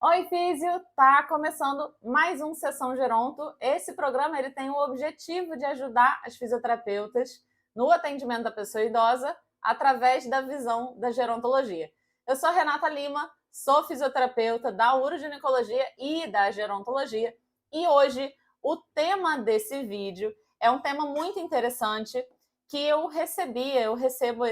Oi, Físio! Tá começando mais um Sessão Geronto. Esse programa ele tem o objetivo de ajudar as fisioterapeutas no atendimento da pessoa idosa através da visão da gerontologia. Eu sou Renata Lima, sou fisioterapeuta da uroginecologia e da gerontologia e hoje o tema desse vídeo é um tema muito interessante que eu recebo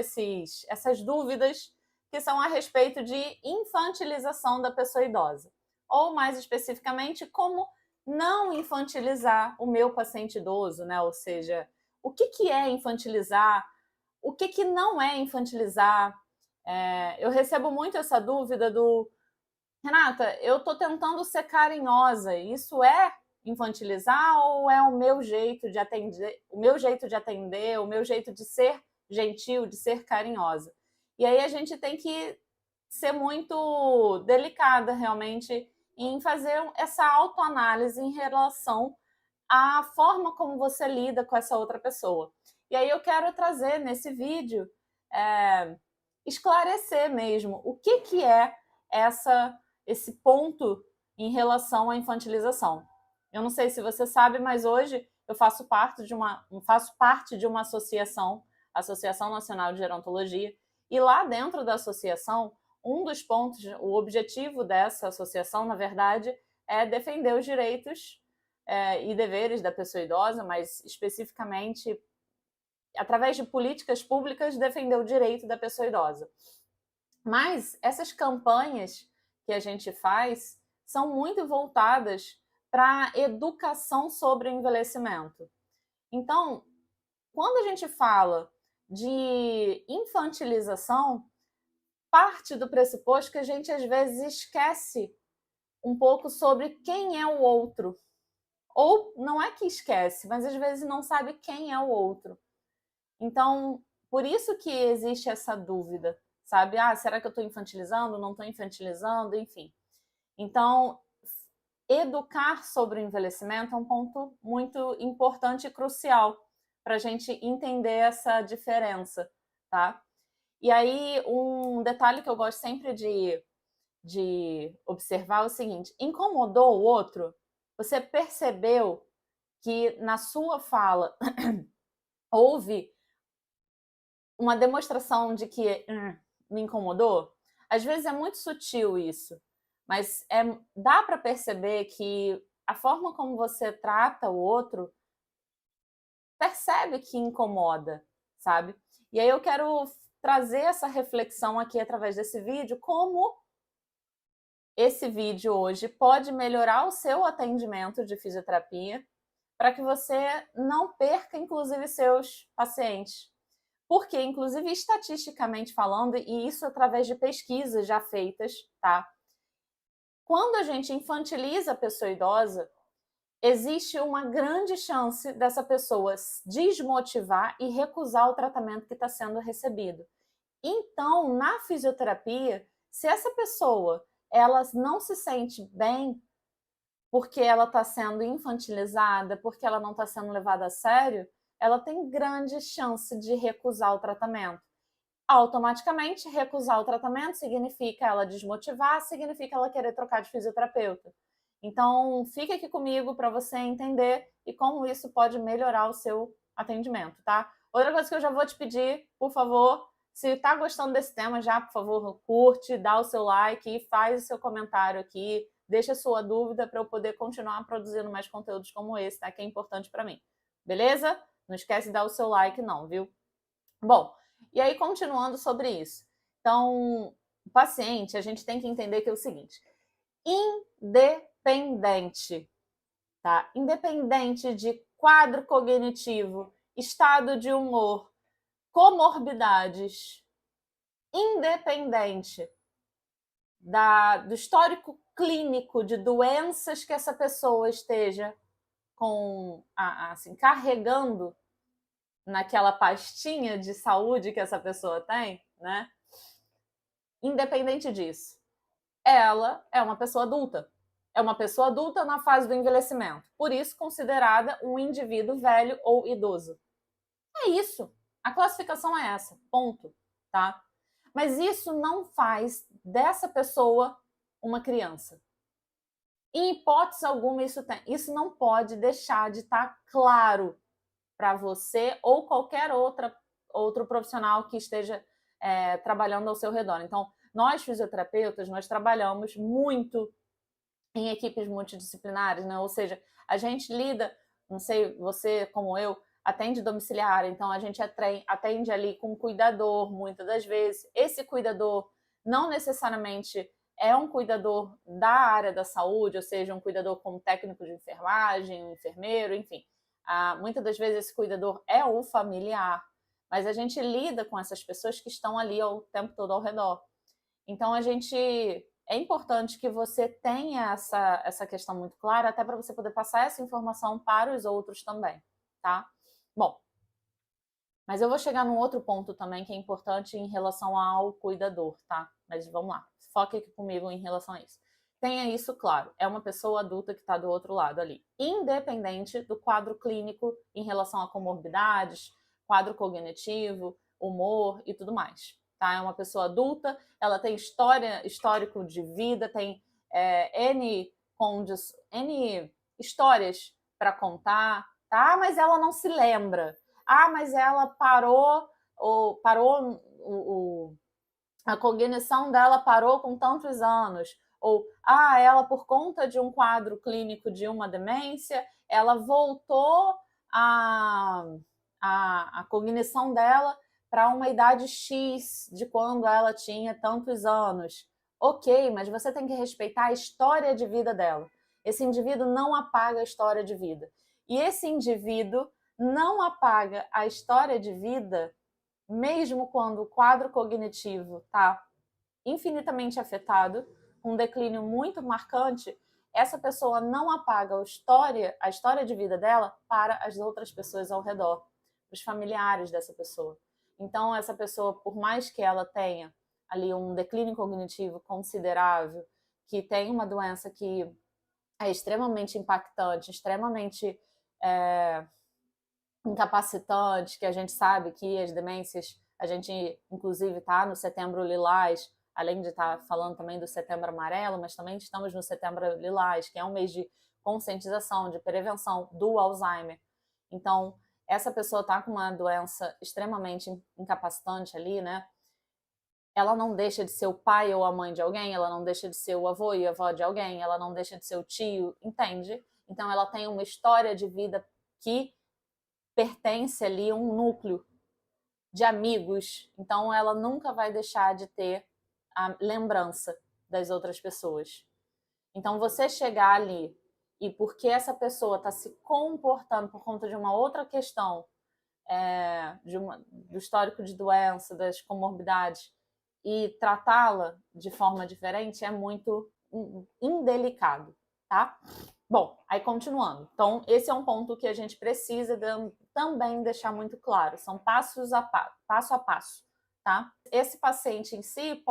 essas dúvidas que são a respeito de infantilização da pessoa idosa. Ou, mais especificamente, como não infantilizar o meu paciente idoso, né? Ou seja, o que é infantilizar, o que não é infantilizar. Eu recebo muito essa dúvida do Renata, eu estou tentando ser carinhosa, isso é infantilizar ou é o meu jeito de atender, o meu jeito de ser gentil, de ser carinhosa? E aí a gente tem que ser muito delicada realmente em fazer essa autoanálise em relação à forma como você lida com essa outra pessoa. E aí eu quero trazer nesse vídeo, esclarecer mesmo o que é esse ponto em relação à infantilização. Eu não sei se você sabe, mas hoje eu faço parte de uma associação, Associação Nacional de Gerontologia, e lá dentro da associação, um dos pontos, o objetivo dessa associação, na verdade, é defender os direitos e deveres da pessoa idosa, mas especificamente através de políticas públicas, defender o direito da pessoa idosa. Mas essas campanhas que a gente faz são muito voltadas para a educação sobre o envelhecimento. Então, quando a gente fala de infantilização, parte do pressuposto que a gente às vezes esquece um pouco sobre quem é o outro. Ou não é que esquece, mas às vezes não sabe quem é o outro. Então, por isso que existe essa dúvida, sabe? Será que eu estou infantilizando? Não estou infantilizando? Enfim. Então, educar sobre o envelhecimento é um ponto muito importante e crucial para a gente entender essa diferença, tá? E aí, um detalhe que eu gosto sempre de observar é o seguinte: incomodou o outro? Você percebeu que na sua fala houve uma demonstração de que me incomodou? Às vezes é muito sutil isso, mas dá para perceber que a forma como você trata o outro percebe que incomoda, sabe? E aí eu quero trazer essa reflexão aqui através desse vídeo, como esse vídeo hoje pode melhorar o seu atendimento de fisioterapia para que você não perca, inclusive, seus pacientes. Porque, inclusive, estatisticamente falando, e isso através de pesquisas já feitas, tá? Quando a gente infantiliza a pessoa idosa, existe uma grande chance dessa pessoa desmotivar e recusar o tratamento que está sendo recebido. Então, na fisioterapia, se essa pessoa ela não se sente bem porque ela está sendo infantilizada, porque ela não está sendo levada a sério, ela tem grande chance de recusar o tratamento. Automaticamente, recusar o tratamento significa ela desmotivar, significa ela querer trocar de fisioterapeuta. Então, fique aqui comigo para você entender e como isso pode melhorar o seu atendimento, tá? Outra coisa que eu já vou te pedir, por favor, se está gostando desse tema já, por favor, curte, dá o seu like e faz o seu comentário aqui, deixa a sua dúvida para eu poder continuar produzindo mais conteúdos como esse, tá? Que é importante para mim. Beleza? Não esquece de dar o seu like não, viu? Bom, e aí continuando sobre isso. Então, o paciente, a gente tem que entender que é o seguinte: independente, tá? Independente de quadro cognitivo, estado de humor, comorbidades, independente do histórico clínico de doenças que essa pessoa esteja assim, carregando naquela pastinha de saúde que essa pessoa tem, né? Independente disso, ela é uma pessoa adulta. É uma pessoa adulta na fase do envelhecimento, por isso considerada um indivíduo velho ou idoso. É isso. A classificação é essa, ponto, tá? Mas isso não faz dessa pessoa uma criança. Em hipótese alguma, isso não pode deixar de estar claro para você ou qualquer outro profissional que esteja trabalhando ao seu redor. Então, nós fisioterapeutas, nós trabalhamos muito em equipes multidisciplinares, né? Ou seja, a gente lida, não sei, você como eu, atende domiciliar, então a gente atende ali com um cuidador, muitas das vezes. Esse cuidador não necessariamente é um cuidador da área da saúde, ou seja, um cuidador como técnico de enfermagem, um enfermeiro, enfim. Muitas das vezes esse cuidador é o familiar, mas a gente lida com essas pessoas que estão ali o tempo todo ao redor. Então, é importante que você tenha essa questão muito clara, até para você poder passar essa informação para os outros também, tá? Bom, mas eu vou chegar num outro ponto também que é importante em relação ao cuidador, tá? Mas vamos lá, foque aqui comigo em relação a isso. Tenha isso claro, é uma pessoa adulta que está do outro lado ali, independente do quadro clínico em relação a comorbidades, quadro cognitivo, humor e tudo mais. Tá? É uma pessoa adulta, ela tem histórico de vida, tem N histórias para contar, tá? Mas ela não se lembra. Mas ela a cognição dela parou com tantos anos. Ou, ela por conta de um quadro clínico de uma demência, ela voltou a cognição dela para uma idade X de quando ela tinha tantos anos. Ok, mas você tem que respeitar a história de vida dela. Esse indivíduo não apaga a história de vida. E esse indivíduo não apaga a história de vida, mesmo quando o quadro cognitivo está infinitamente afetado, um declínio muito marcante, essa pessoa não apaga a história de vida dela para as outras pessoas ao redor, os familiares dessa pessoa. Então, essa pessoa, por mais que ela tenha ali um declínio cognitivo considerável, que tem uma doença que é extremamente impactante, extremamente incapacitante, que a gente sabe que as demências, a gente inclusive está no Setembro Lilás, além de estar falando também do Setembro Amarelo, mas também estamos no Setembro Lilás, que é um mês de conscientização, de prevenção do Alzheimer. Então, essa pessoa está com uma doença extremamente incapacitante ali, né? Ela não deixa de ser o pai ou a mãe de alguém, ela não deixa de ser o avô e a avó de alguém, ela não deixa de ser o tio, entende? Então, ela tem uma história de vida que pertence ali a um núcleo de amigos, então ela nunca vai deixar de ter a lembrança das outras pessoas. Então você chegar ali e porque essa pessoa está se comportando por conta de uma outra questão, do histórico de doença, das comorbidades, e tratá-la de forma diferente é muito indelicado, tá? Bom, aí continuando. Então, esse é um ponto que a gente precisa também deixar muito claro. São passo a passo, tá? Esse paciente em si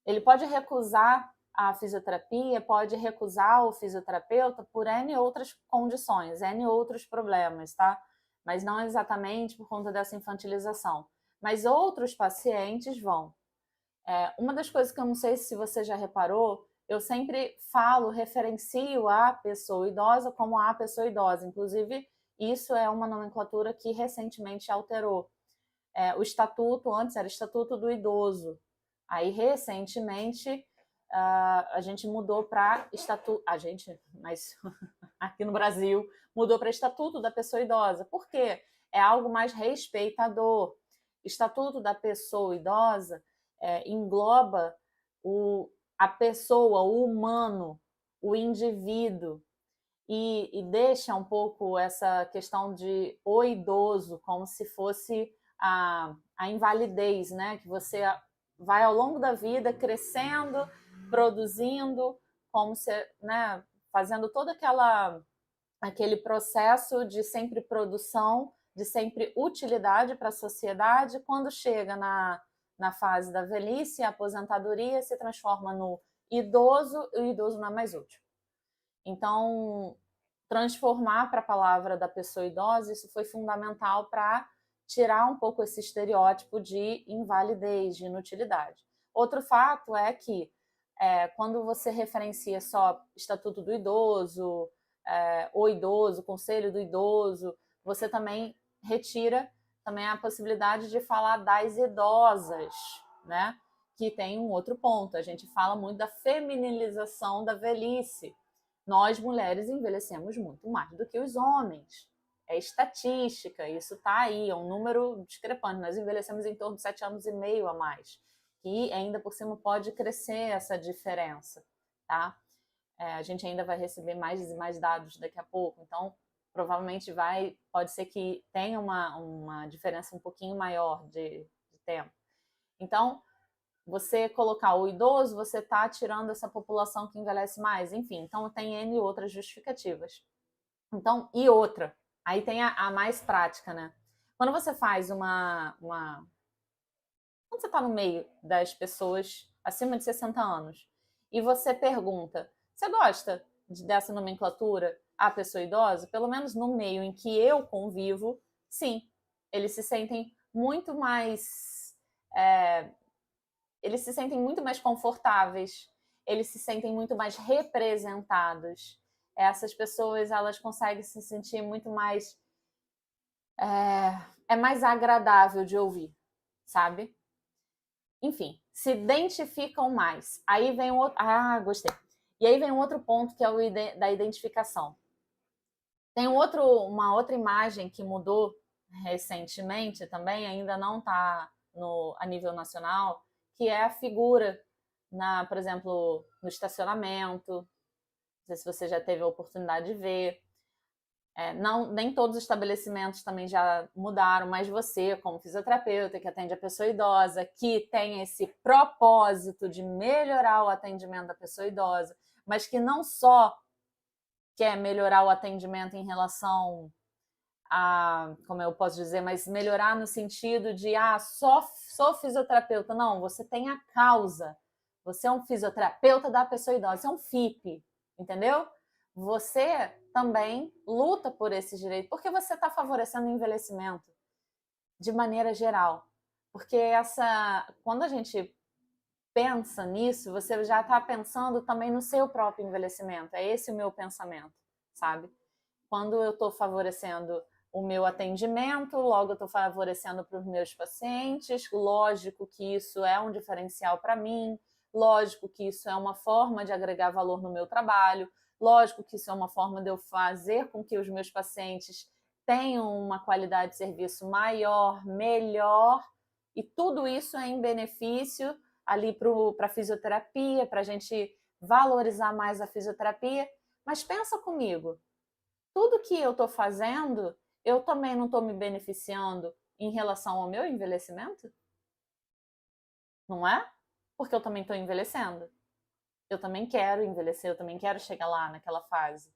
ele pode recusar a fisioterapia, pode recusar o fisioterapeuta por N outras condições, N outros problemas, tá? Mas não exatamente por conta dessa infantilização. Mas outros pacientes vão. Uma das coisas que eu não sei se você já reparou, eu sempre referencio a pessoa idosa como a pessoa idosa. Inclusive, isso é uma nomenclatura que recentemente alterou. O estatuto, antes era Estatuto do Idoso. Aí, recentemente, a gente mudou para Estatuto... mas aqui no Brasil, mudou para Estatuto da Pessoa Idosa. Por quê? É algo mais respeitador. Estatuto da Pessoa Idosa engloba a pessoa, o humano, o indivíduo, e deixa um pouco essa questão de o idoso como se fosse a invalidez, né? Que você vai ao longo da vida crescendo, produzindo, como se, né, fazendo todo aquele processo de sempre produção, de sempre utilidade para a sociedade. Quando chega na fase da velhice, a aposentadoria se transforma no idoso e o idoso não é mais útil. Então, transformar para a palavra da pessoa idosa, isso foi fundamental para tirar um pouco esse estereótipo de invalidez, de inutilidade. Outro fato é que quando você referencia só Estatuto do Idoso, o idoso, Conselho do Idoso, você também retira também a possibilidade de falar das idosas, né? Que tem um outro ponto. A gente fala muito da feminilização da velhice. Nós, mulheres, envelhecemos muito mais do que os homens. É estatística, isso está aí, é um número discrepante. Nós envelhecemos em torno de 7 anos e meio a mais. E ainda por cima pode crescer essa diferença, tá? A gente ainda vai receber mais e mais dados daqui a pouco, então provavelmente pode ser que tenha uma diferença um pouquinho maior de tempo. Então, você colocar o idoso, você está tirando essa população que envelhece mais, enfim, então tem N outras justificativas. Então, e outra, aí tem a mais prática, né? Quando você faz quando você está no meio das pessoas acima de 60 anos e você pergunta, você gosta dessa nomenclatura a pessoa idosa? Pelo menos no meio em que eu convivo, sim. Eles se sentem muito mais... eles se sentem muito mais confortáveis, eles se sentem muito mais representados. Essas pessoas, elas conseguem se sentir muito mais... é mais agradável de ouvir, sabe? Enfim, se identificam mais. Aí vem o outro... gostei. E aí vem um outro ponto, que é o da identificação. Tem uma outra imagem que mudou recentemente também, ainda não está a nível nacional, que é a figura, por exemplo, no estacionamento. Não sei se você já teve a oportunidade de ver. Nem todos os estabelecimentos também já mudaram, mas você, como fisioterapeuta, que atende a pessoa idosa, que tem esse propósito de melhorar o atendimento da pessoa idosa, mas que não só quer melhorar o atendimento em relação a, como eu posso dizer, mas melhorar no sentido de, só sou fisioterapeuta. Não, você tem a causa. Você é um fisioterapeuta da pessoa idosa, você é um FIP, entendeu? Você também luta por esse direito, porque você está favorecendo o envelhecimento de maneira geral. Porque quando a gente pensa nisso, você já está pensando também no seu próprio envelhecimento. É esse o meu pensamento, sabe? Quando eu estou favorecendo o meu atendimento, logo eu estou favorecendo para os meus pacientes, lógico que isso é um diferencial para mim, lógico que isso é uma forma de agregar valor no meu trabalho, lógico que isso é uma forma de eu fazer com que os meus pacientes tenham uma qualidade de serviço maior, melhor, e tudo isso é em benefício ali para a fisioterapia, para a gente valorizar mais a fisioterapia. Mas pensa comigo, tudo que eu estou fazendo, eu também não estou me beneficiando em relação ao meu envelhecimento? Não é? Porque eu também estou envelhecendo. Eu também quero envelhecer, eu também quero chegar lá naquela fase.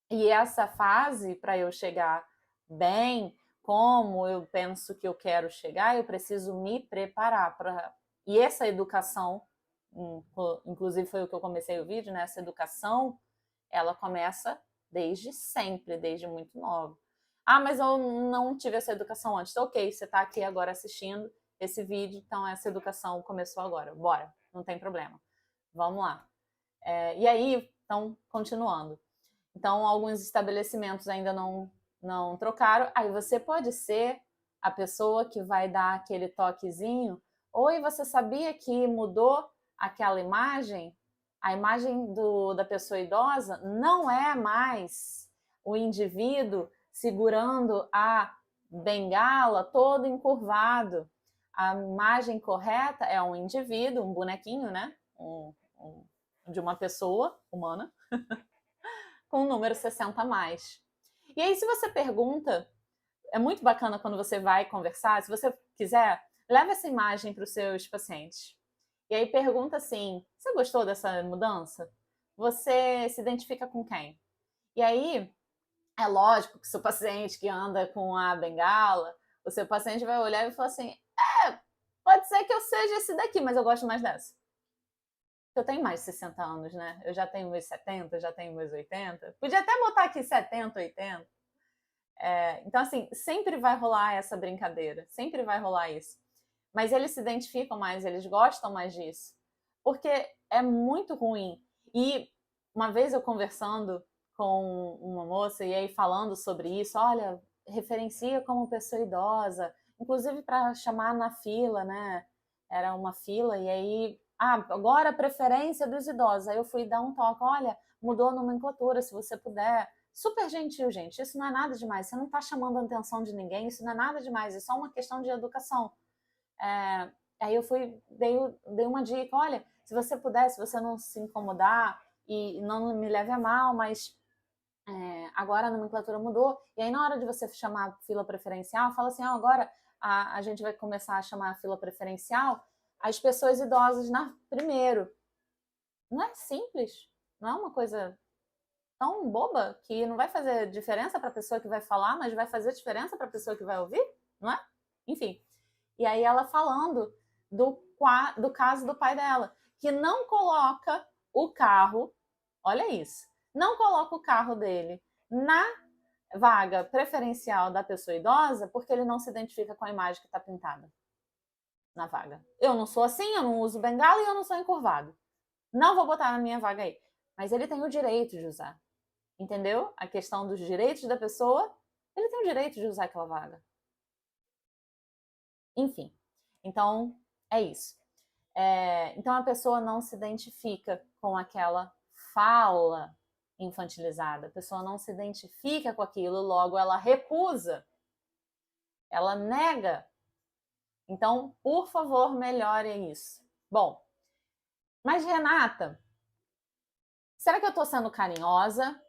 E essa fase, para eu chegar bem, como eu penso que eu quero chegar, eu preciso me preparar para... E essa educação, inclusive foi o que eu comecei o vídeo, né? Essa educação, ela começa desde sempre, desde muito nova. Mas eu não tive essa educação antes. Ok, você está aqui agora assistindo esse vídeo, então essa educação começou agora. Bora, não tem problema. Vamos lá. E aí, então, continuando. Então, alguns estabelecimentos ainda não trocaram. Aí você pode ser a pessoa que vai dar aquele toquezinho. Oi, você sabia que mudou aquela imagem? A imagem da pessoa idosa não é mais o indivíduo segurando a bengala todo encurvado. A imagem correta é um indivíduo, um bonequinho, né? De uma pessoa humana com o número 60 a mais. E aí, se você pergunta, é muito bacana quando você vai conversar, se você quiser, leva essa imagem para os seus pacientes. E aí pergunta assim, você gostou dessa mudança? Você se identifica com quem? E aí, é lógico que seu paciente que anda com a bengala, o seu paciente vai olhar e falar assim, pode ser que eu seja esse daqui, mas eu gosto mais dessa. Eu tenho mais de 60 anos, né? Eu já tenho meus 70, já tenho meus 80. Podia até botar aqui 70, 80. Então, assim, sempre vai rolar essa brincadeira. Sempre vai rolar isso. Mas eles se identificam mais, eles gostam mais disso. porque é muito ruim. E uma vez eu conversando com uma moça e aí falando sobre isso, olha, referencia como pessoa idosa, inclusive para chamar na fila, né? Era uma fila e aí, agora a preferência dos idosos. Aí eu fui dar um toque, olha, mudou a nomenclatura, se você puder. Super gentil, gente. Isso não é nada demais. Você não está chamando a atenção de ninguém, isso não é nada demais, é só uma questão de educação. Aí eu dei uma dica, olha, se você puder, se você não se incomodar e não me leve a mal, mas agora a nomenclatura mudou, e aí na hora de você chamar a fila preferencial, fala assim, agora a gente vai começar a chamar a fila preferencial as pessoas idosas primeiro. Não é simples, não é uma coisa tão boba que não vai fazer diferença para a pessoa que vai falar, mas vai fazer diferença para a pessoa que vai ouvir, não é? Enfim. E aí ela falando do caso do pai dela, que não coloca o carro, olha isso, não coloca o carro dele na vaga preferencial da pessoa idosa porque ele não se identifica com a imagem que está pintada na vaga. Eu não sou assim, eu não uso bengala e eu não sou encurvado. Não vou botar na minha vaga aí. Mas ele tem o direito de usar. Entendeu? A questão dos direitos da pessoa, ele tem o direito de usar aquela vaga. Enfim, então é isso. Então a pessoa não se identifica com aquela fala infantilizada, a pessoa não se identifica com aquilo, logo ela recusa, ela nega. Então, por favor, melhore isso. Bom, mas Renata, será que eu estou sendo carinhosa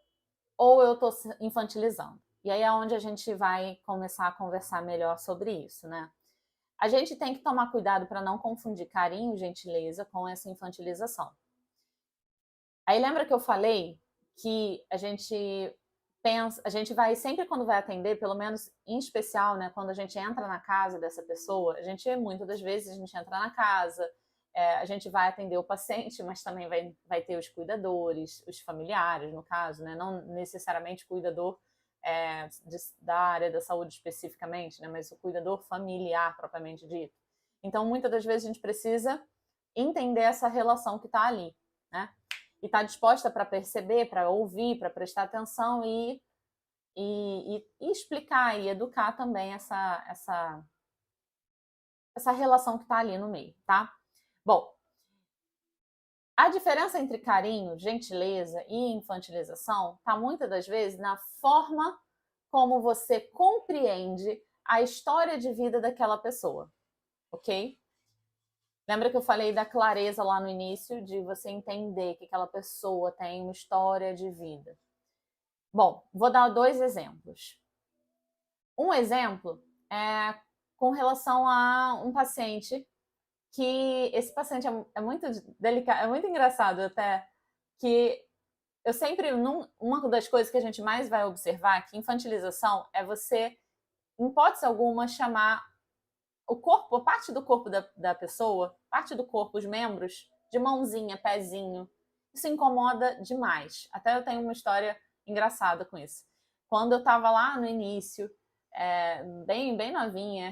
ou eu estou infantilizando? E aí é onde a gente vai começar a conversar melhor sobre isso, né? A gente tem que tomar cuidado para não confundir carinho e gentileza com essa infantilização. Aí lembra que eu falei que a gente pensa, a gente vai sempre quando vai atender, pelo menos em especial, né, quando a gente entra na casa dessa pessoa, a gente muitas das vezes a gente entra na casa, a gente vai atender o paciente, mas também vai ter os cuidadores, os familiares, no caso, né, não necessariamente cuidador da área da saúde especificamente, né, mas o cuidador familiar propriamente dito. Então, muitas das vezes a gente precisa entender essa relação que está ali, né? E estar disposta para perceber, para ouvir, para prestar atenção e explicar e educar também essa relação que está ali no meio, tá? Bom, a diferença entre carinho, gentileza e infantilização está muitas das vezes na forma como você compreende a história de vida daquela pessoa, ok? Lembra que eu falei da clareza lá no início, de você entender que aquela pessoa tem uma história de vida. Bom, vou dar 2 exemplos. Um exemplo é com relação a um paciente que esse paciente é muito delicado, é muito engraçado até, que eu sempre, uma das coisas que a gente mais vai observar que infantilização é você, em hipótese alguma, chamar o corpo, a parte do corpo da pessoa, parte do corpo, os membros, de mãozinha, pezinho. Isso incomoda demais. Até eu tenho uma história engraçada com isso. Quando eu estava lá no início, bem novinha,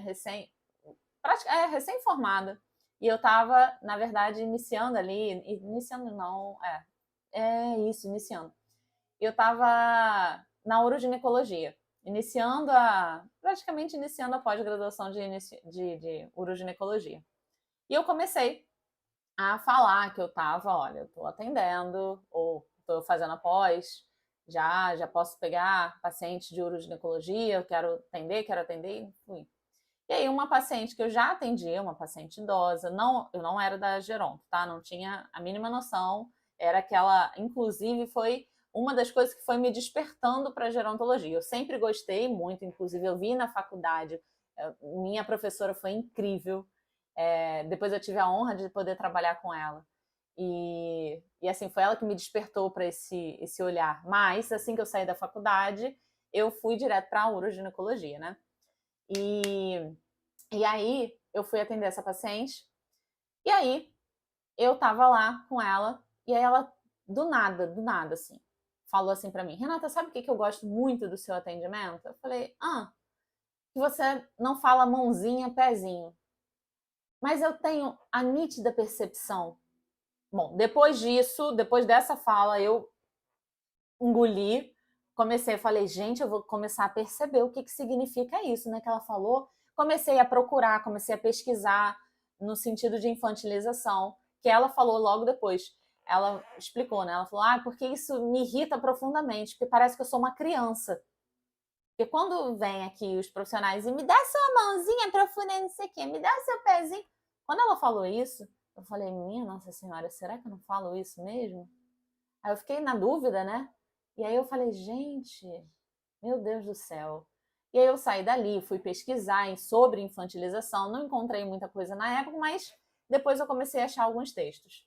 recém-formada, e eu estava, na verdade, iniciando ali, iniciando. Eu estava na uroginecologia, praticamente iniciando a pós-graduação de uroginecologia. E eu comecei a falar que eu estava, olha, eu estou atendendo, ou estou fazendo a pós, já posso pegar paciente de uroginecologia, eu quero atender, fui. E aí uma paciente que eu já atendi, uma paciente idosa, eu não era da geronto, tá? Não tinha a mínima noção, era aquela, inclusive foi uma das coisas que foi me despertando para a gerontologia. Eu sempre gostei muito, inclusive eu vi na faculdade, minha professora foi incrível, depois eu tive a honra de poder trabalhar com ela. E assim, foi ela que me despertou para esse olhar. Mas assim que eu saí da faculdade, eu fui direto para a uroginecologia, né? E aí eu fui atender essa paciente, e aí eu tava lá com ela, e aí ela, do nada, assim, falou assim pra mim, Renata, sabe o que eu gosto muito do seu atendimento? Eu falei, que você não fala mãozinha, pezinho. Mas eu tenho a nítida percepção Bom, depois disso, depois dessa fala, eu engoli, falei, gente, eu vou começar a perceber o que significa isso, né, que ela falou. Comecei a procurar, comecei a pesquisar no sentido de infantilização, que ela falou logo depois. Ela explicou, né? Ela falou, porque isso me irrita profundamente, porque parece que eu sou uma criança. Porque quando vem aqui os profissionais e me dá sua mãozinha para furar não sei o quê, me dá seu pezinho. Quando ela falou isso, eu falei, minha Nossa Senhora, será que eu não falo isso mesmo? Aí eu fiquei na dúvida, né? E aí eu falei, gente, meu Deus do céu. E aí eu saí dali, fui pesquisar sobre infantilização, não encontrei muita coisa na época, mas depois eu comecei a achar alguns textos.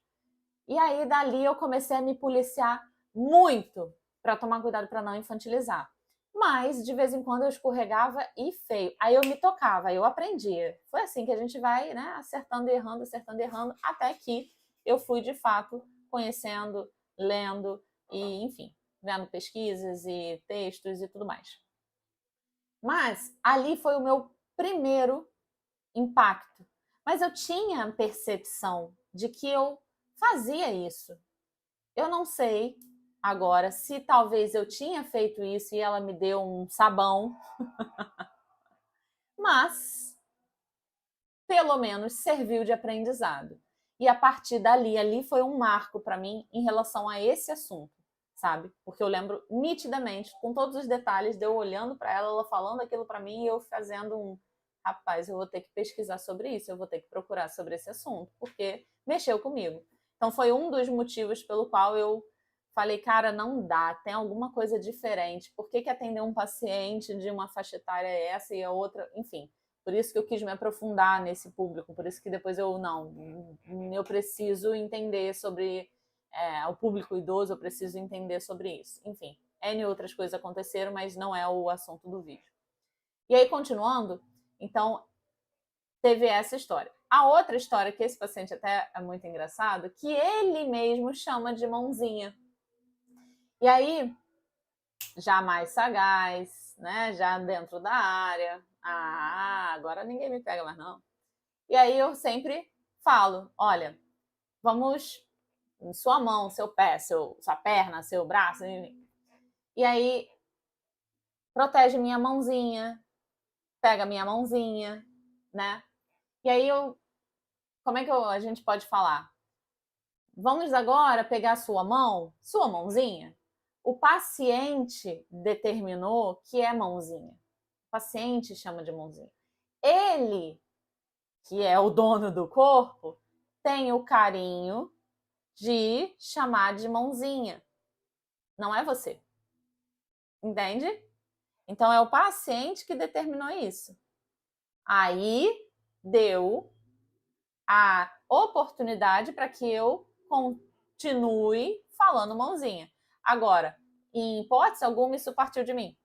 E aí dali eu comecei a me policiar muito para tomar cuidado para não infantilizar. Mas de vez em quando eu escorregava e feio. Aí eu me tocava, aí eu aprendia. Foi assim que a gente vai, né, acertando e errando, até que eu fui de fato conhecendo, lendo e, enfim, vendo pesquisas e textos e tudo mais. Mas ali foi o meu primeiro impacto. Mas eu tinha percepção de que eu fazia isso. Eu não sei agora se talvez eu tinha feito isso e ela me deu um sabão, mas pelo menos serviu de aprendizado. E a partir dali, ali foi um marco para mim em relação a esse assunto, sabe? Porque eu lembro nitidamente, com todos os detalhes, de eu olhando para ela, ela falando aquilo para mim e eu fazendo rapaz, eu vou ter que pesquisar sobre isso, eu vou ter que procurar sobre esse assunto, porque mexeu comigo. Então foi um dos motivos pelo qual eu falei, cara, não dá, tem alguma coisa diferente. Por que atender um paciente de uma faixa etária é essa e a outra, enfim. Por isso que eu quis me aprofundar nesse público, por isso que depois eu preciso entender sobre o público idoso, eu preciso entender sobre isso. Enfim, N outras coisas aconteceram, mas não é o assunto do vídeo. E aí, continuando, então, teve essa história. A outra história, que esse paciente até é muito engraçado, que ele mesmo chama de mãozinha. E aí, já mais sagaz, né? Já dentro da área. Agora ninguém me pega mais não. E aí eu sempre falo, olha, vamos em sua mão, seu pé, sua perna, seu braço. E aí protege minha mãozinha, pega minha mãozinha, né? E aí como é que a gente pode falar? Vamos agora pegar sua mãozinha. O paciente determinou que é mãozinha. O paciente chama de mãozinha. Ele, que é o dono do corpo, tem o carinho de chamar de mãozinha. Não é você. Entende? Então é o paciente que determinou isso. Aí deu a oportunidade para que eu continue falando mãozinha. Agora, em hipótese alguma, isso partiu de mim.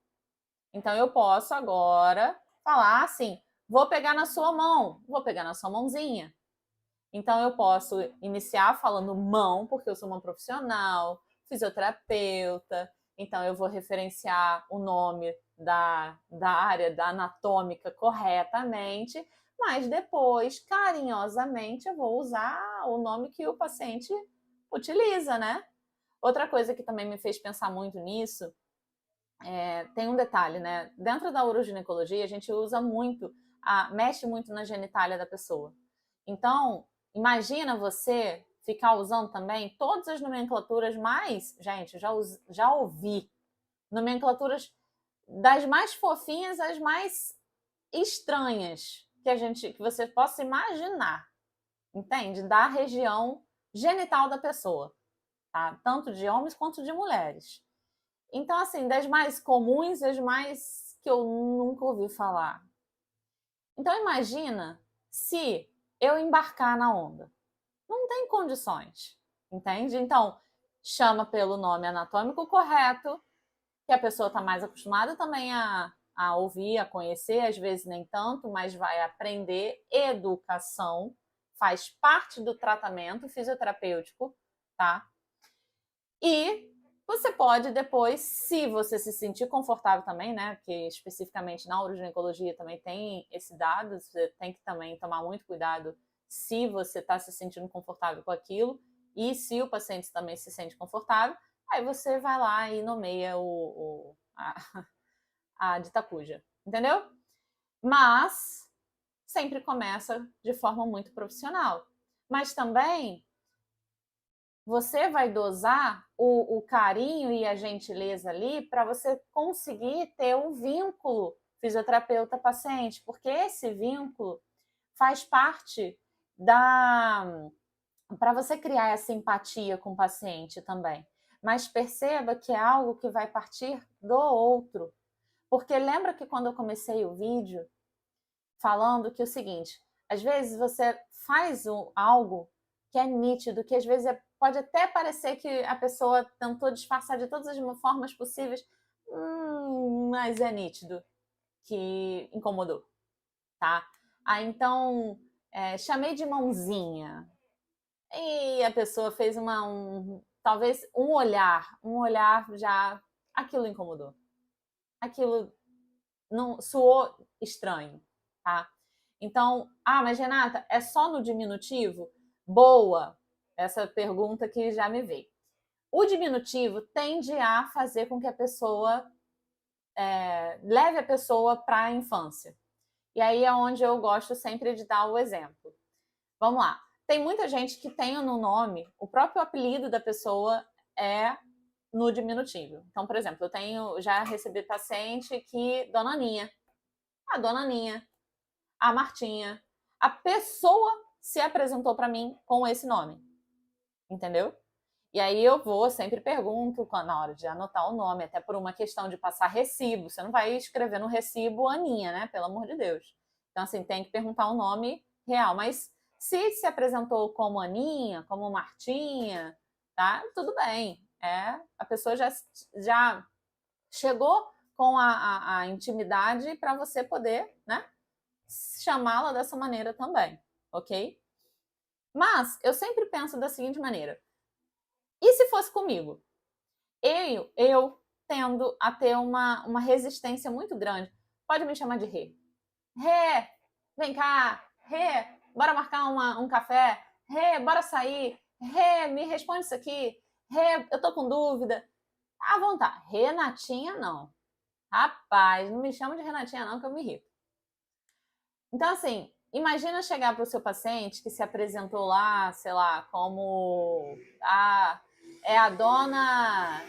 Então eu posso agora falar assim: vou pegar na sua mão, vou pegar na sua mãozinha. Então eu posso iniciar falando mão, porque eu sou uma profissional, fisioterapeuta, então eu vou referenciar o nome da área da anatômica corretamente, mas depois, carinhosamente, eu vou usar o nome que o paciente utiliza, né? Outra coisa que também me fez pensar muito nisso, tem um detalhe, né? Dentro da uroginecologia, a gente usa muito, mexe muito na genitália da pessoa. Então, imagina você ficar usando também todas as nomenclaturas mais... Gente, já ouvi nomenclaturas das mais fofinhas às mais estranhas que você possa imaginar, entende? Da região genital da pessoa, tá? Tanto de homens quanto de mulheres. Então, assim, das mais comuns, as mais que eu nunca ouvi falar. Então, imagina se eu embarcar na onda. Não tem condições, entende? Então, chama pelo nome anatômico correto, que a pessoa está mais acostumada também a ouvir, a conhecer, às vezes nem tanto, mas vai aprender. Educação faz parte do tratamento fisioterapêutico, tá? E você pode depois, se você se sentir confortável também, né? Porque especificamente na uroginecologia também tem esse dado, você tem que também tomar muito cuidado se você está se sentindo confortável com aquilo. e se o paciente também se sente confortável, aí você vai lá e nomeia a dita cuja, entendeu? Mas sempre começa de forma muito profissional. Mas também você vai dosar o carinho e a gentileza ali para você conseguir ter um vínculo fisioterapeuta-paciente, porque esse vínculo faz parte para você criar essa empatia com o paciente também. Mas perceba que é algo que vai partir do outro. Porque lembra que quando eu comecei o vídeo falando que é o seguinte, às vezes você faz algo que é nítido, que às vezes pode até parecer que a pessoa tentou disfarçar de todas as formas possíveis, mas é nítido que incomodou, tá? Então, chamei de mãozinha e a pessoa fez talvez um olhar já, aquilo incomodou. Aquilo não soou estranho, tá? Então, mas Renata, é só no diminutivo? Boa, essa pergunta que já me veio. O diminutivo tende a fazer com que a pessoa leve a pessoa para a infância. E aí é onde eu gosto sempre de dar o exemplo. Vamos lá. Tem muita gente que tem no nome, o próprio apelido da pessoa é no diminutivo. Então, por exemplo, já recebi paciente que Dona Aninha. A Dona Aninha, a Martinha. A pessoa se apresentou para mim com esse nome. Entendeu? E aí eu sempre pergunto na hora de anotar o nome, até por uma questão de passar recibo. Você não vai escrever no recibo Aninha, né? Pelo amor de Deus. Então, assim, tem que perguntar o nome real. Mas se apresentou como Aninha, como Martinha, tá? Tudo bem. A pessoa já chegou com a intimidade para você poder, né? Chamá-la dessa maneira também, ok? Mas eu sempre penso da seguinte maneira: e se fosse comigo? Eu tendo a ter uma resistência muito grande. Pode me chamar de Rê. Rê, vem cá. Rê, bora marcar um café. Rê, bora sair. Rê, me responde isso aqui. Rê, eu tô com dúvida. À vontade. Renatinha, não. Rapaz, não me chama de Renatinha, não, que eu me irrito. Então, assim, imagina chegar para o seu paciente que se apresentou lá, sei lá, como é a dona...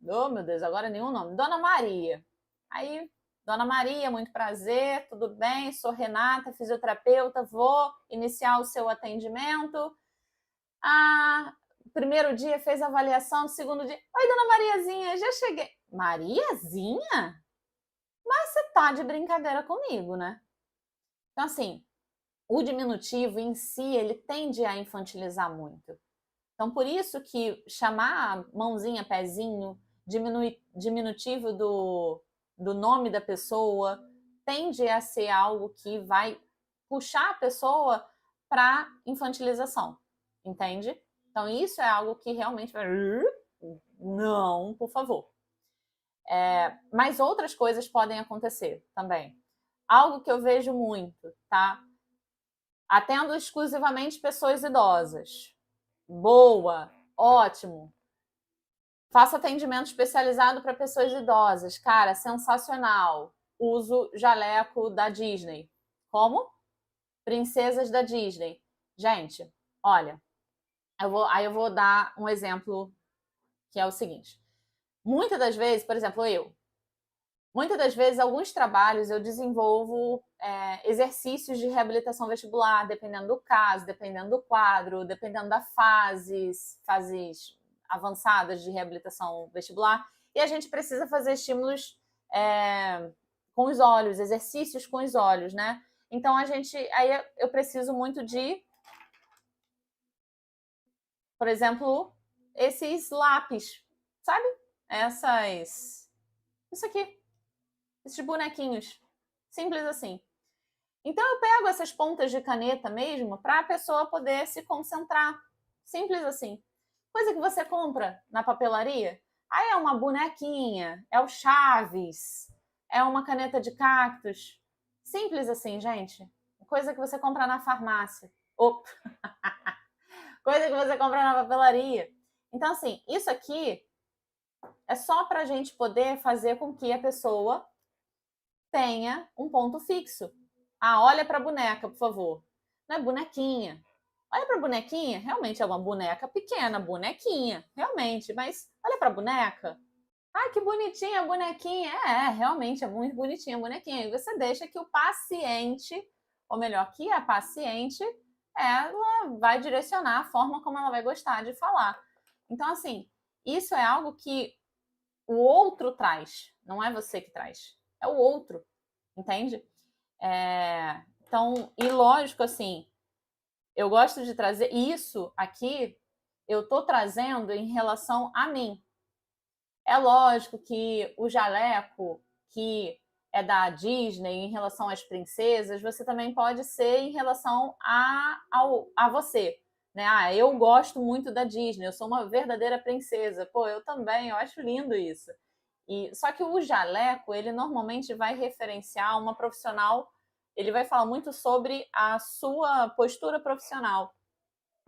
Oh, meu Deus, agora nenhum nome. Dona Maria. Aí, Dona Maria, muito prazer, tudo bem? Sou Renata, fisioterapeuta, vou iniciar o seu atendimento. Primeiro dia fez a avaliação, segundo dia... Oi, Dona Mariazinha, já cheguei. Mariazinha? Mas você tá de brincadeira comigo, né? Então, assim, o diminutivo em si, ele tende a infantilizar muito. Então, por isso que chamar mãozinha, pezinho, diminutivo do nome da pessoa, tende a ser algo que vai puxar a pessoa para infantilização, entende? Então, isso é algo que realmente vai... Não, por favor. Mas outras coisas podem acontecer também. Algo que eu vejo muito, tá? Atendo exclusivamente pessoas idosas. Boa, ótimo. Faço atendimento especializado para pessoas idosas. Cara, sensacional. Uso jaleco da Disney. Como? Princesas da Disney. Gente, olha, eu vou dar um exemplo que é o seguinte. Muitas das vezes, por exemplo, muitas das vezes, alguns trabalhos eu desenvolvo exercícios de reabilitação vestibular, dependendo do caso, dependendo do quadro, dependendo da fases avançadas de reabilitação vestibular. E a gente precisa fazer estímulos com os olhos, exercícios com os olhos, né? Então, aí eu preciso muito de, por exemplo, esses lápis, sabe? Isso aqui. Esses bonequinhos. Simples assim. Então eu pego essas pontas de caneta mesmo para a pessoa poder se concentrar. Simples assim. Coisa que você compra na papelaria. Aí é uma bonequinha, é o Chaves, é uma caneta de cactos. Simples assim, gente. Coisa que você compra na farmácia. Coisa que você compra na papelaria. Então, assim, isso aqui é só para a gente poder fazer com que a pessoa tenha um ponto fixo. Ah, olha para a boneca, por favor. Não é bonequinha. Olha para a bonequinha, realmente é uma boneca pequena, bonequinha, realmente, mas olha para a boneca. Ah, que bonitinha a bonequinha. Realmente é muito bonitinha a bonequinha. E você deixa que o paciente, ou melhor, que a paciente, ela vai direcionar a forma como ela vai gostar de falar. Então, assim, isso é algo que o outro traz, não é você que traz, é o outro, entende? Então, e lógico, assim, eu gosto de trazer isso aqui, eu tô trazendo em relação a mim. É lógico que o jaleco, que é da Disney, em relação às princesas, você também pode ser em relação a você. Né? Ah, eu gosto muito da Disney, eu sou uma verdadeira princesa. Pô, eu também, eu acho lindo isso. Só que o jaleco, ele normalmente vai referenciar uma profissional, ele vai falar muito sobre a sua postura profissional.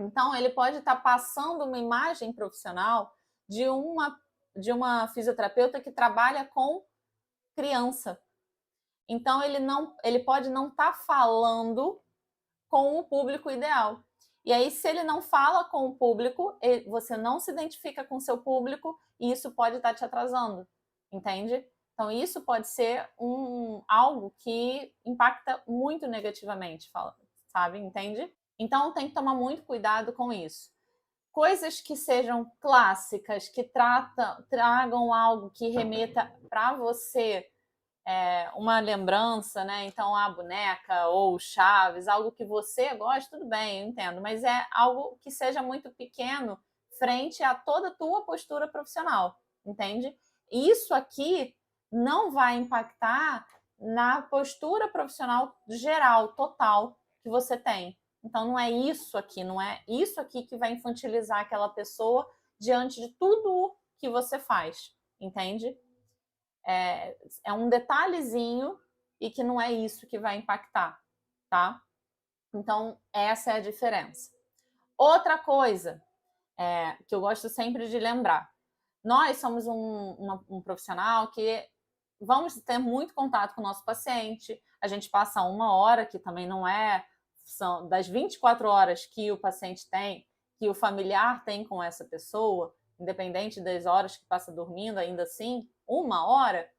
Então, ele pode estar passando uma imagem profissional de uma fisioterapeuta que trabalha com criança. Então, ele pode não estar falando com o público ideal. E aí, se ele não fala com o público, você não se identifica com o seu público e isso pode estar te atrasando, entende? Então, isso pode ser algo que impacta muito negativamente, sabe? Entende? Então, tem que tomar muito cuidado com isso. Coisas que sejam clássicas, que tragam algo que remeta para você uma lembrança, né? Então, a boneca ou Chaves, algo que você gosta, tudo bem, eu entendo, mas é algo que seja muito pequeno frente a toda a tua postura profissional, entende? Isso aqui não vai impactar na postura profissional geral, total, que você tem. Então, não é isso aqui, não é isso aqui que vai infantilizar aquela pessoa diante de tudo que você faz, entende? É um detalhezinho e que não é isso que vai impactar, tá? Então, essa é a diferença. Outra coisa que eu gosto sempre de lembrar: nós somos um profissional que vamos ter muito contato com o nosso paciente, a gente passa 1 hora, que também não são das 24 horas que o paciente tem, que o familiar tem com essa pessoa, independente das horas que passa dormindo, ainda assim, 1 hora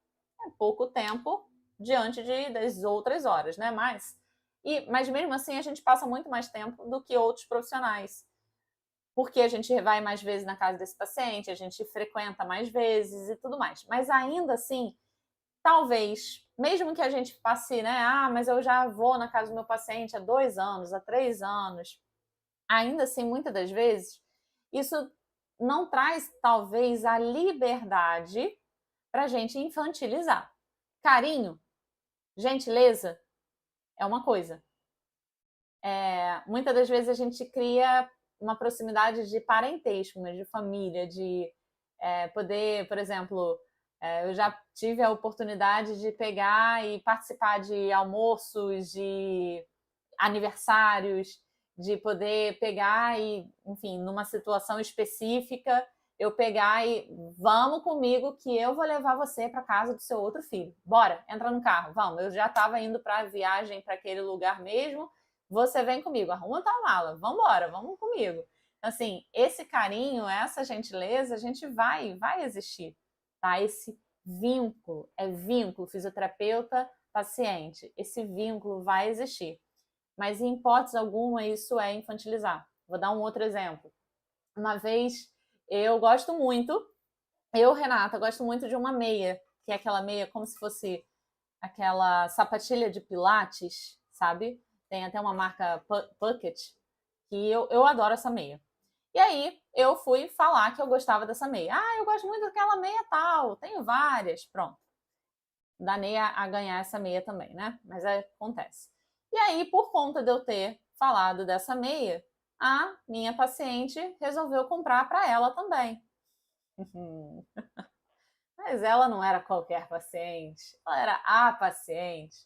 é pouco tempo diante das outras horas, né? Mas mesmo assim a gente passa muito mais tempo do que outros profissionais, porque a gente vai mais vezes na casa desse paciente, a gente frequenta mais vezes e tudo mais. Mas ainda assim, talvez, mesmo que a gente passe, né? Ah, mas eu já vou na casa do meu paciente há 2 anos, há 3 anos. Ainda assim, muitas das vezes, isso não traz, talvez, a liberdade para a gente infantilizar. Carinho, gentileza é uma coisa. Muitas das vezes a gente cria uma proximidade de parentesco, de família, de poder, por exemplo, eu já tive a oportunidade de pegar e participar de almoços, de aniversários, de poder pegar e, enfim, numa situação específica, eu pegar e vamos comigo que eu vou levar você para casa do seu outro filho. Bora, entra no carro, vamos. Eu já estava indo para a viagem para aquele lugar mesmo. Você vem comigo, arruma tua mala, vamos embora, vamos comigo. Assim, esse carinho, essa gentileza, a gente vai existir, tá? Esse vínculo, vínculo fisioterapeuta-paciente. Esse vínculo vai existir. Mas em hipótese alguma isso é infantilizar. Vou dar um outro exemplo. Uma vez eu gosto muito, Renata, gosto muito de uma meia, que é aquela meia como se fosse aquela sapatilha de pilates, sabe? Tem até uma marca Puckett, que eu adoro essa meia. E aí eu fui falar que eu gostava dessa meia. Ah, eu gosto muito daquela meia tal, tenho várias. Pronto. Danei a ganhar essa meia também, né? Mas acontece. E aí, por conta de eu ter falado dessa meia, a minha paciente resolveu comprar para ela também. Mas ela não era qualquer paciente, ela era a paciente.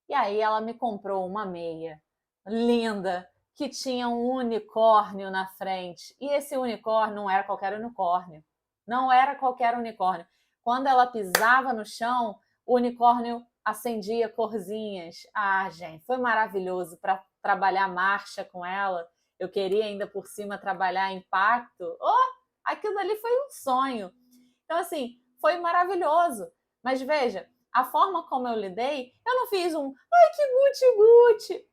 E aí ela me comprou uma meia linda, que tinha um unicórnio na frente. E esse unicórnio não era qualquer unicórnio. Não era qualquer unicórnio. Quando ela pisava no chão, o unicórnio acendia corzinhas. Ah, gente, foi maravilhoso para trabalhar marcha com ela. Eu queria ainda por cima trabalhar impacto. Oh, aquilo ali foi um sonho. Então, assim, foi maravilhoso. Mas veja, a forma como eu lidei, eu não fiz um ai, que guti-guti.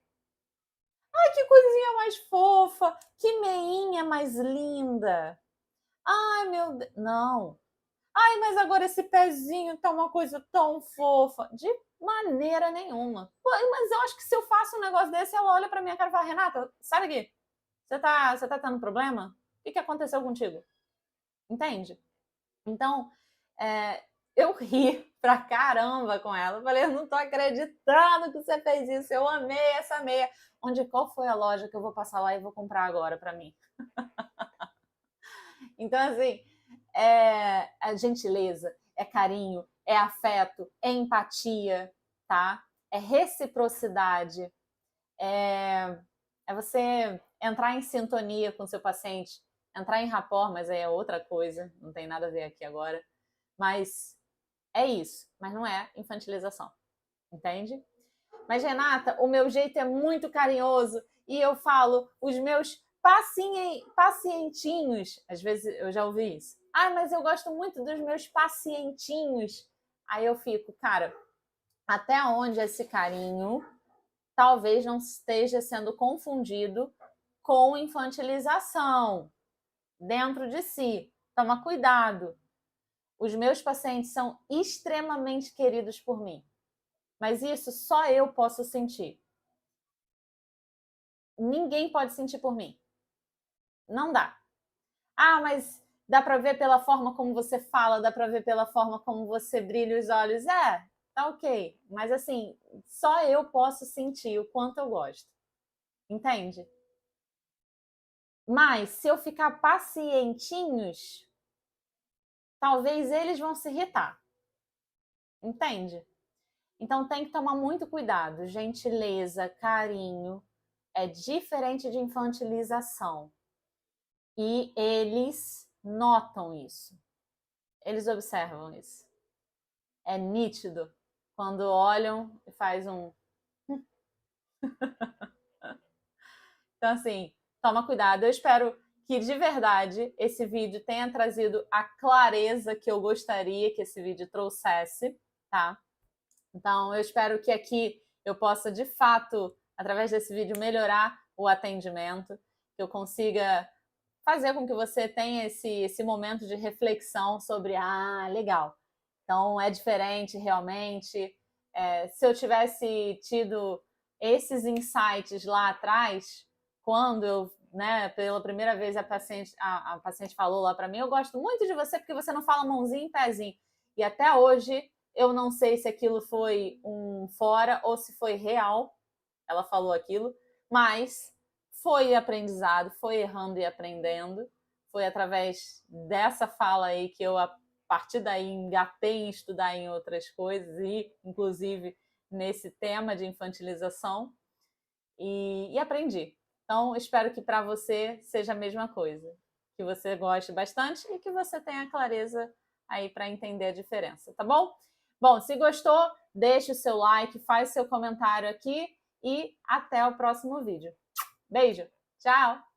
Ai, que coisinha mais fofa. Que meinha mais linda. Ai, meu Deus. Não. Ai, mas agora esse pezinho tá uma coisa tão fofa. De maneira nenhuma. Mas eu acho que se eu faço um negócio desse, ela olha pra minha cara e fala, Renata, sabe aqui? Você tá tendo problema? O que aconteceu contigo? Entende? Então, eu ri pra caramba com ela. Eu falei, eu não tô acreditando que você fez isso. Eu amei essa meia. Qual foi a loja que eu vou passar lá e vou comprar agora pra mim? Então, assim, é gentileza, é carinho, é afeto, é empatia, tá? É reciprocidade, é você entrar em sintonia com o seu paciente, entrar em rapport, mas aí é outra coisa, não tem nada a ver aqui agora. Mas é isso, mas não é infantilização, entende? Mas, Renata, o meu jeito é muito carinhoso e eu falo os meus pacientinhos. Às vezes eu já ouvi isso. Ah, mas eu gosto muito dos meus pacientinhos. Aí eu fico, cara, até onde esse carinho talvez não esteja sendo confundido com infantilização dentro de si. Toma cuidado. Os meus pacientes são extremamente queridos por mim. Mas isso só eu posso sentir. Ninguém pode sentir por mim. Não dá. Ah, mas dá para ver pela forma como você fala, dá para ver pela forma como você brilha os olhos. Tá ok. Mas assim, só eu posso sentir o quanto eu gosto. Entende? Mas se eu ficar pacientinhos, talvez eles vão se irritar. Entende? Então tem que tomar muito cuidado. Gentileza, carinho é diferente de infantilização. E eles notam isso. Eles observam isso. É nítido quando olham e faz um. Então, assim, toma cuidado. Eu espero que de verdade esse vídeo tenha trazido a clareza que eu gostaria que esse vídeo trouxesse, tá? Então, eu espero que aqui eu possa, de fato, através desse vídeo, melhorar o atendimento, que eu consiga fazer com que você tenha esse momento de reflexão sobre, legal, então é diferente realmente. Se eu tivesse tido esses insights lá atrás, quando eu, pela primeira vez a paciente falou lá para mim, eu gosto muito de você porque você não fala mãozinha e pezinho. E até hoje eu não sei se aquilo foi um fora ou se foi real, ela falou aquilo, mas foi aprendizado, foi errando e aprendendo. Foi através dessa fala aí que eu, a partir daí, engatei em estudar em outras coisas e, inclusive, nesse tema de infantilização e aprendi. Então, espero que para você seja a mesma coisa, que você goste bastante e que você tenha clareza aí para entender a diferença, tá bom? Bom, se gostou, deixe o seu like, faz seu comentário aqui e até o próximo vídeo. Beijo, tchau!